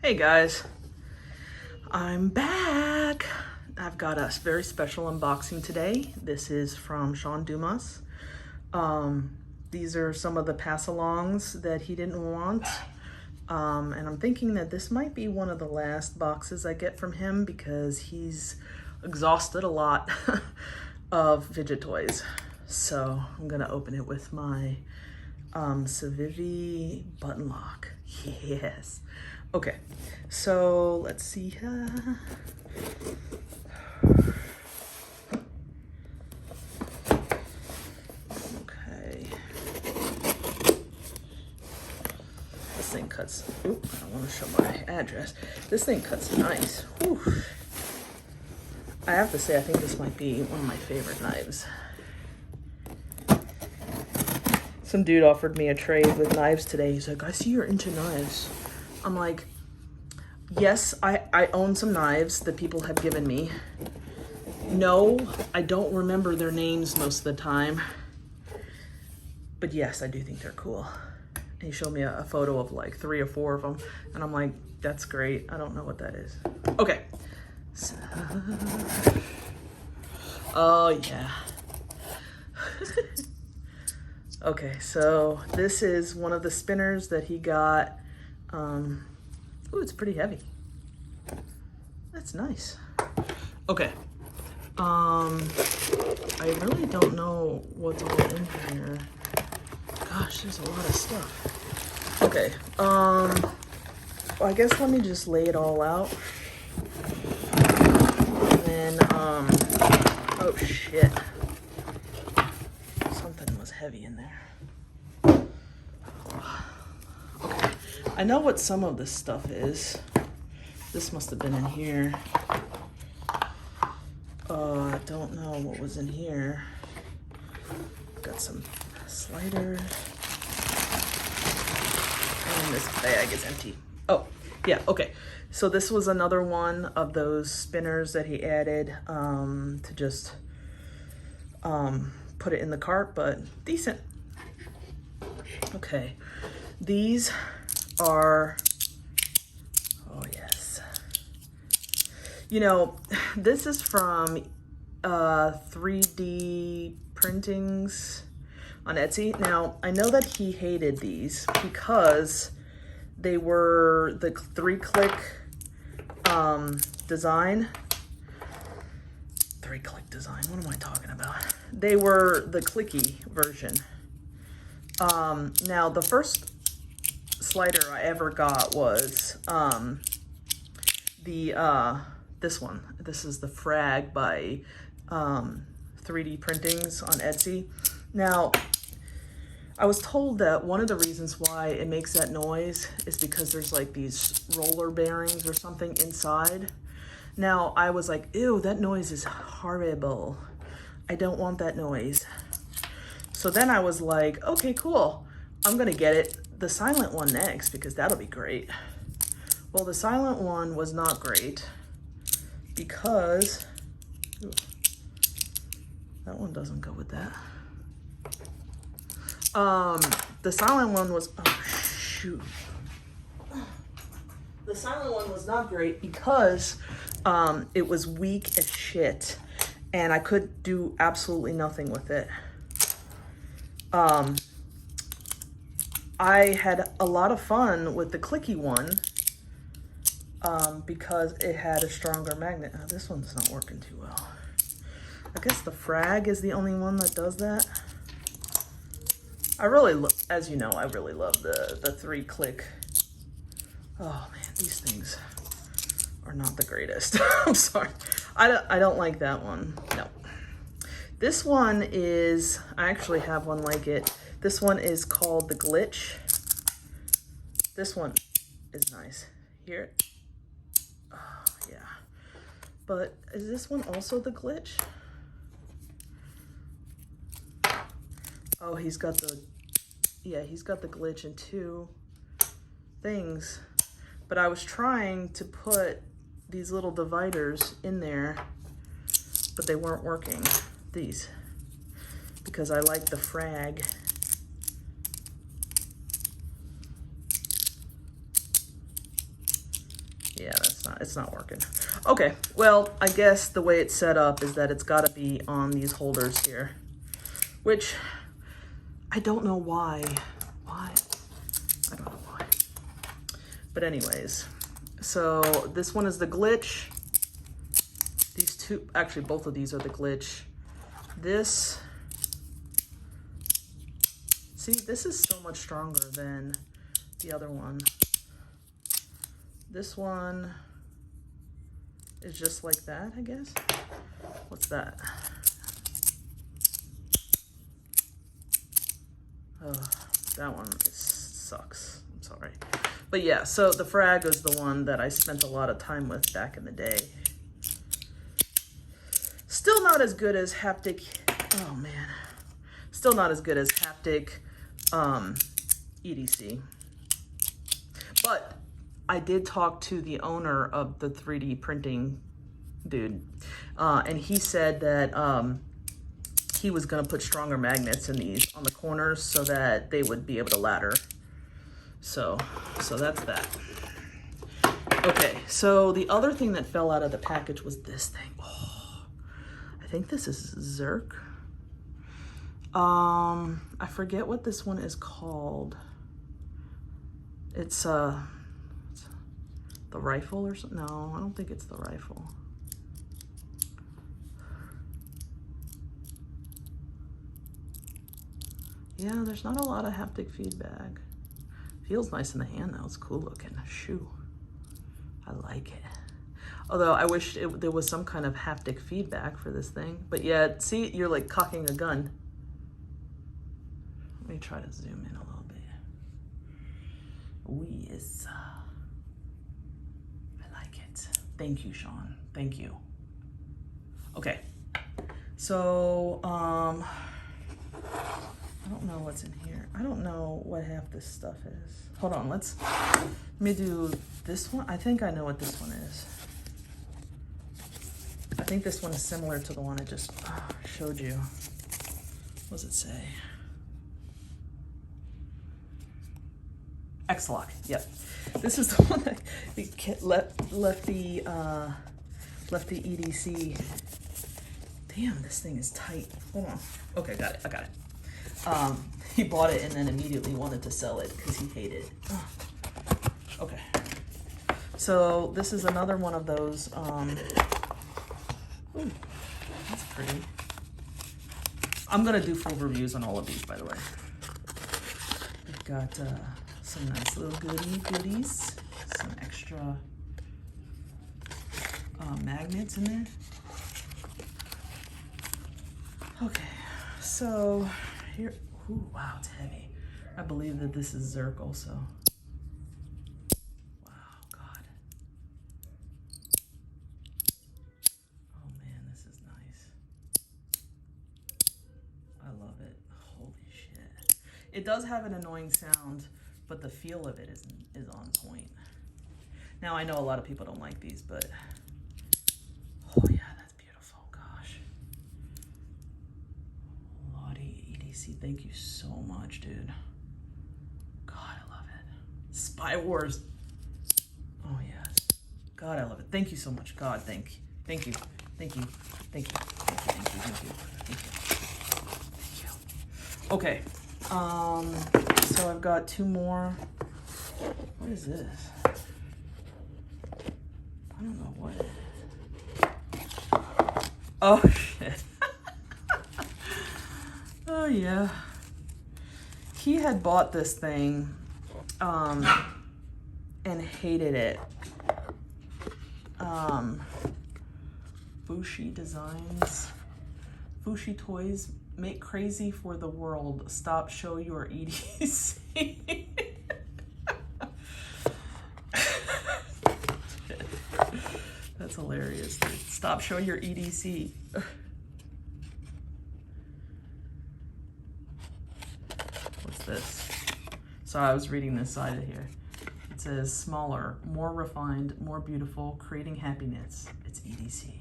Hey guys, I'm back. I've got a very special unboxing today. This is from Sean Dumas. These are some of the pass-alongs that he didn't want. And I'm thinking that this might be one of the last boxes I get from him because he's exhausted a lot of fidget toys. So I'm gonna open it with my Civivi button lock. Yes. Okay, so let's see. Okay. This thing cuts. Oop, I don't want to show my address. This thing cuts nice. Whew. I have to say, I think this might be one of my favorite knives. Some dude offered me a trade with knives today. He's like, I see you're into knives. I'm like, yes, I own some knives that people have given me. No, I don't remember their names most of the time. But yes, I do think they're cool. And he showed me a photo of like 3 or 4 of them. And I'm like, that's great. I don't know what that is. Okay. So, oh, yeah. Okay, so this is one of the spinners that he got. Ooh, it's pretty heavy. That's nice. Okay. I really don't know what's all in here. Gosh, there's a lot of stuff. Okay. Well, I guess let me just lay it all out. And then, oh shit. Something was heavy in there. Okay. I know what some of this stuff is. This must have been in here. I don't know what was in here. Got some sliders. And this bag is empty. Oh, yeah, okay. So this was another one of those spinners that he added to just put it in the cart, but decent. Okay, these are, oh yes. You know, this is from 3D printings on Etsy. Now, I know that he hated these because they were the 3-click design. 3-click design, what am I talking about? They were the clicky version. Now, the first slider I ever got was this one. This is the Frag by 3D Printings on Etsy. Now, I was told that one of the reasons why it makes that noise is because there's like these roller bearings or something inside. Now, I was like, ew, that noise is horrible. I don't want that noise. So then I was like, okay, cool. I'm gonna get it, the silent one next, because that'll be great. Well, the silent one was not great because, ooh, that one doesn't go with that. The silent one was, oh shoot. The silent one was not great because it was weak as shit and I could do absolutely nothing with it. I had a lot of fun with the clicky one because it had a stronger magnet. Oh, this one's not working too well. I guess the Frag is the only one that does that. I really, as you know, I really love the 3-click. Oh man, these things are not the greatest. I'm sorry. I don't like that one. No. This one is, I actually have one like it. This one is called the Glitch. This one is nice. Here. Oh, yeah. But is this one also the Glitch? Oh, he's got the, yeah, he's got the Glitch in 2 things. But I was trying to put these little dividers in there, but they weren't working, these, because I like the Frag. Yeah, it's not working. Okay, well, I guess the way it's set up is that it's got to be on these holders here, which I don't know why. Why? I don't know why. But anyways, so this one is the glitch. These two, actually both of these are the glitch. This, see, this is so much stronger than the other one. This one is just like that, I guess. What's that? Oh, that one sucks. I'm sorry. But yeah, so the frag is the one that I spent a lot of time with back in the day. Still not as good as haptic. Oh man. Still not as good as haptic EDC. But I did talk to the owner of the 3D printing dude, and he said that he was going to put stronger magnets in these on the corners so that they would be able to ladder. So that's that. Okay, so the other thing that fell out of the package was this thing. Oh, I think this is Zerk. I forget what this one is called. It's the rifle or something. No, I don't think it's the rifle. Yeah, there's not a lot of haptic feedback. Feels nice in the hand though. It's cool looking. Shoe. I like it. Although I wish there was some kind of haptic feedback for this thing. But yeah, see, you're like cocking a gun. Let me try to zoom in a little bit. Oh yes. I like it. Thank you, Sean. Thank you. Okay. So, I don't know what's in here. I don't know what half this stuff is. Hold on, let me do this one. I think I know what this one is. I think this one is similar to the one I just showed you. What does it say? X-Lock, yep. This is the one that left the EDC. Damn, this thing is tight. Hold on. Okay, got it, I got it. He bought it and then immediately wanted to sell it because he hated it. Okay. So this is another one of those, ooh, that's pretty. I'm gonna do full reviews on all of these, by the way. We've got some nice little goodies, some extra magnets in there. Okay, so here, ooh, wow, it's heavy. I believe that this is Zerk also. Wow, God. Oh man, this is nice. I love it. Holy shit. It does have an annoying sound, but the feel of it is on point. Now I know a lot of people don't like these, but oh yeah, that's beautiful. Gosh. Lautie EDC, thank you so much, dude. God, I love it. Spy Wars. Oh yes. God, I love it. Thank you so much. God, thank you. Thank you. Thank you. Thank you. Thank you. Thank you. Thank you. Thank you. Thank you. Okay. So I've got two more. What is this? I don't know what it is. Oh shit. Oh yeah. He had bought this thing and hated it. Fushi Designs. Fushi Toys. Make crazy for the world. Stop, show your EDC. That's hilarious, dude. Stop, show your EDC. What's this? So I was reading this side of here. It says smaller, more refined, more beautiful, creating happiness. It's EDC.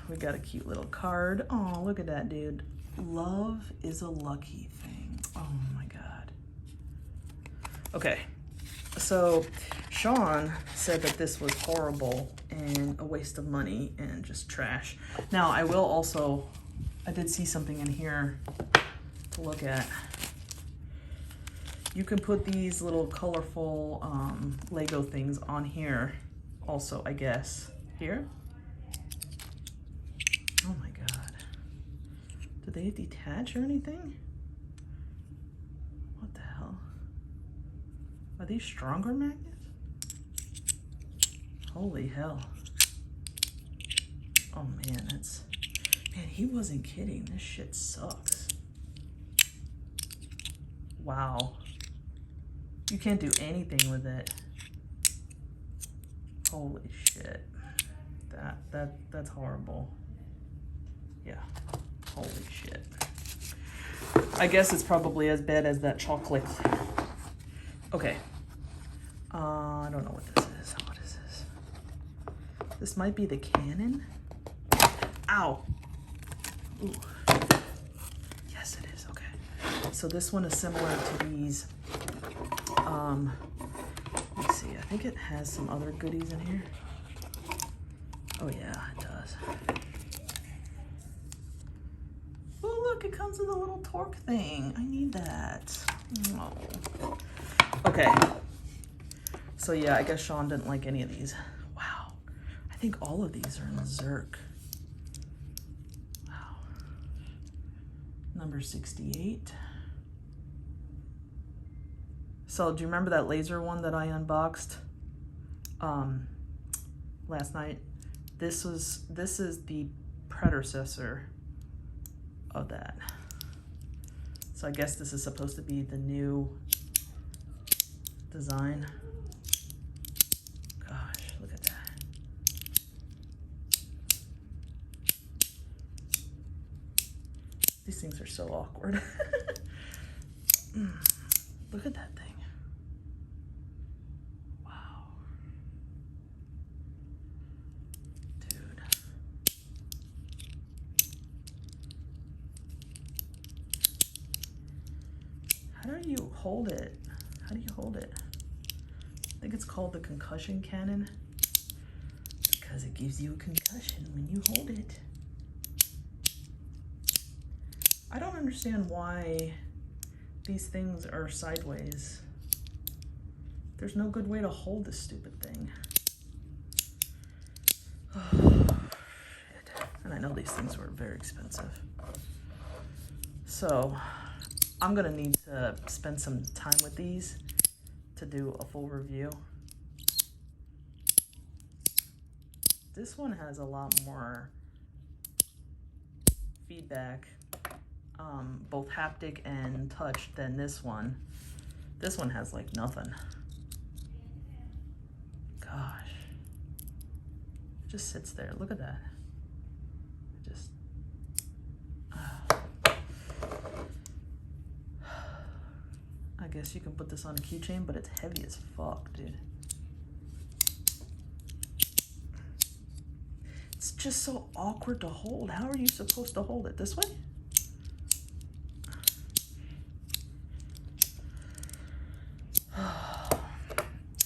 We got a cute little card. Oh, look at that, dude. Love is a lucky thing. Oh my God. Okay, so Sean said that this was horrible and a waste of money and just trash. Now, I will also, I did see something in here to look at. You can put these little colorful Lego things on here also, I guess. Here? Oh my God. Do they detach or anything? What the hell? Are these stronger magnets? Holy hell. Oh man, that's... Man, he wasn't kidding. This shit sucks. Wow. You can't do anything with it. Holy shit. That's horrible. Yeah. Holy shit. I guess it's probably as bad as that chocolate. Okay. I don't know what this is. What is this? This might be the cannon. Ow. Ooh. Yes, it is. Okay. So this one is similar to these. Let's see. I think it has some other goodies in here. Oh yeah, it does. Oh look, it comes with a little torque thing. I need that. Oh. Okay. So yeah, I guess Sean didn't like any of these. Wow. I think all of these are in Zerk. Wow. Number 68. So do you remember that laser one that I unboxed last night? This is the predecessor of that. So I guess this is supposed to be the new design. Gosh, look at that. These things are so awkward. Look at that thing. Wow. Dude. How do you hold it? How do you hold it? I think it's called the concussion cannon because it gives you a concussion when you hold it. I don't understand why these things are sideways. There's no good way to hold this stupid thing. Oh, shit. And I know these things were very expensive. So I'm gonna need to spend some time with these to do a full review. This one has a lot more feedback, both haptic and touch, than this one. This one has like nothing. Gosh. It just sits there. Look at that. It just... I guess you can put this on a keychain, but it's heavy as fuck, dude. It's just so awkward to hold. How are you supposed to hold it? This way?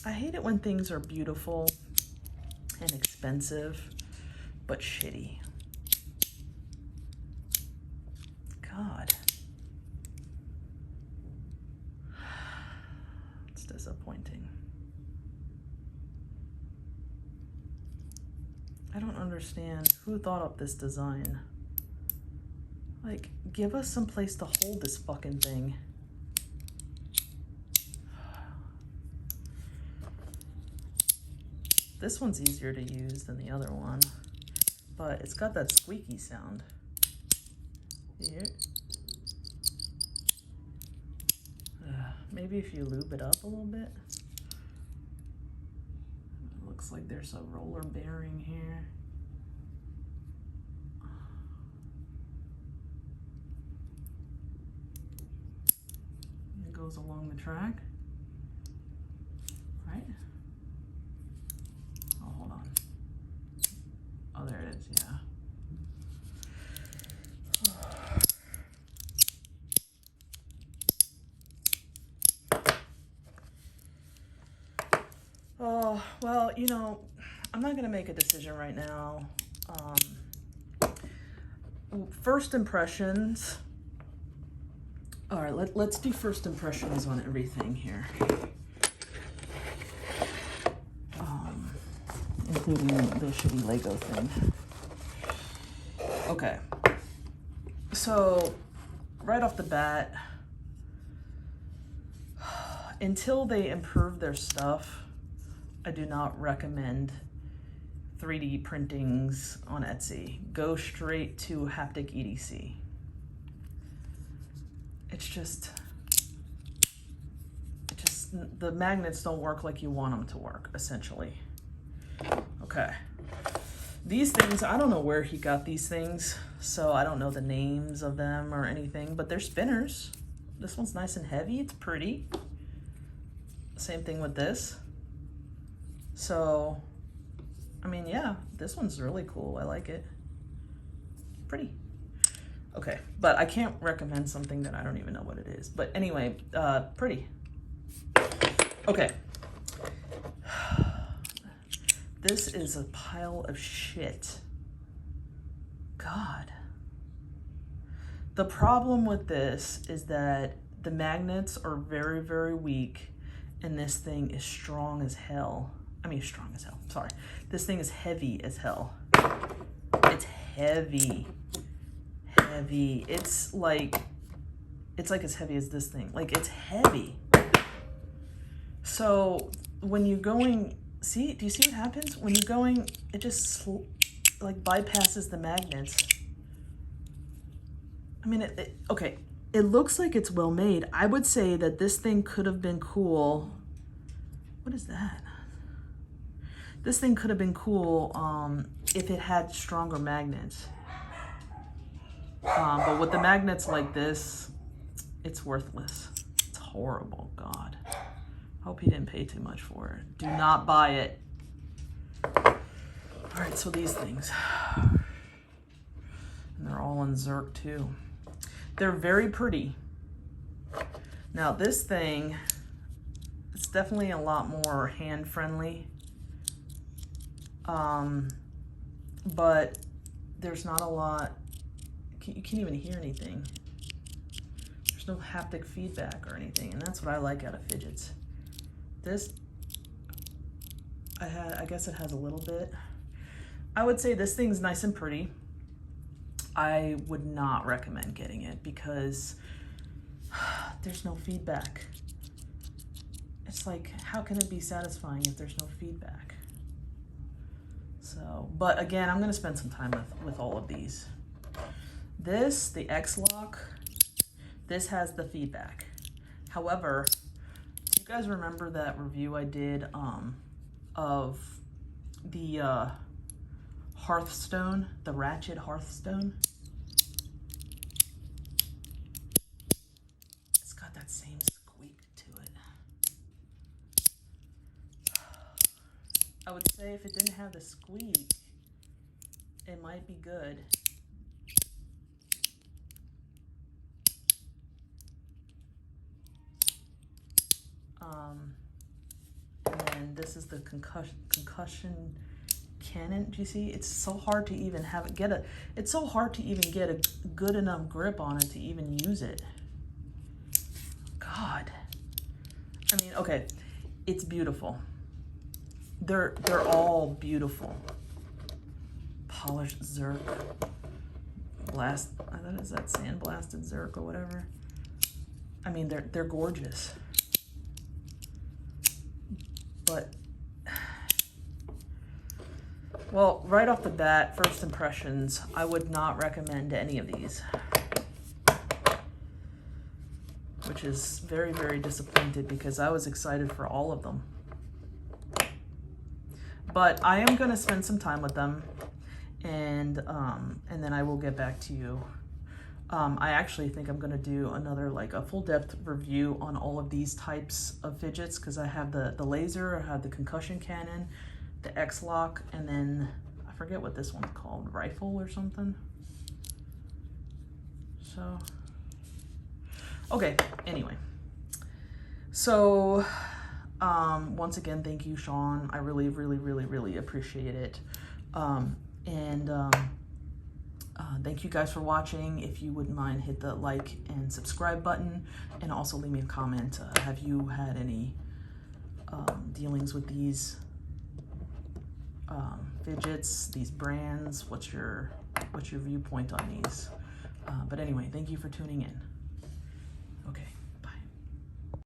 I hate it when things are beautiful and expensive, but shitty. God. It's disappointing. I don't understand who thought up this design. Like, give us some place to hold this fucking thing. This one's easier to use than the other one, but it's got that squeaky sound. Yeah. Maybe if you lube it up a little bit. It looks like there's a roller bearing here. It goes along the track, right? Oh, hold on. Oh, there it is, yeah. Well, you know, I'm not gonna make a decision right now. First impressions. All right, let's do first impressions on everything here. Including the shitty Lego thing. Okay. So, right off the bat, until they improve their stuff, I do not recommend 3D printings on Etsy. Go straight to haptic EDC. It's just, the magnets don't work like you want them to work, essentially. Okay. These things, I don't know where he got these things, so I don't know the names of them or anything, but they're spinners. This one's nice and heavy, it's pretty. Same thing with this. So, I mean, yeah, this one's really cool. I like it. Pretty. Okay, but I can't recommend something that I don't even know what it is. But anyway, pretty. Okay. This is a pile of shit. God. The problem with this is that the magnets are very, very weak, and this thing is strong as hell. I mean, strong as hell, sorry. This thing is heavy as hell. It's heavy. Heavy. It's like as heavy as this thing. Like, it's heavy. So when you're going, see, do you see what happens? When you're going, it just like bypasses the magnets. I mean, okay, it looks like it's well made. I would say that this thing could have been cool. What is that? This thing could have been cool if it had stronger magnets. But with the magnets like this, it's worthless. It's horrible, God. Hope he didn't pay too much for it. Do not buy it. All right, so these things. And they're all in Zerk too. They're very pretty. Now this thing, it's definitely a lot more hand-friendly. But there's not a lot, you can't even hear anything. There's no haptic feedback or anything, and that's what I like out of fidgets. This, I guess it has a little bit. I would say this thing's nice and pretty. I would not recommend getting it because there's no feedback. It's like, how can it be satisfying if there's no feedback? So, but again, I'm gonna spend some time with all of these. This, the X-Lock, this has the feedback. However, do you guys remember that review I did of the Hearthstone, the Ratchet Hearthstone? It's got that same squeak to it. I would say if it didn't have the squeak, it might be good. And then this is the concussion cannon. Do you see? It's so hard to even have it it's so hard to even get a good enough grip on it to even use it. God. I mean, okay, it's beautiful. They're all beautiful. Polished Zerk. Blast, is that sandblasted Zerk or whatever? I mean, they're gorgeous. But, well, right off the bat, first impressions, I would not recommend any of these. Which is very, very disappointed because I was excited for all of them. But I am gonna spend some time with them and then I will get back to you. I actually think I'm gonna do another, like a full depth review on all of these types of fidgets because I have the laser, I have the concussion cannon, the X-Lock, and then I forget what this one's called, rifle or something. So, okay, anyway. So, Once again, thank you, Sean. I really, really, really, really appreciate it. Thank you guys for watching. If you wouldn't mind, hit the like and subscribe button, and also leave me a comment. Have you had any dealings with these fidgets, these brands? What's your viewpoint on these? But anyway, thank you for tuning in.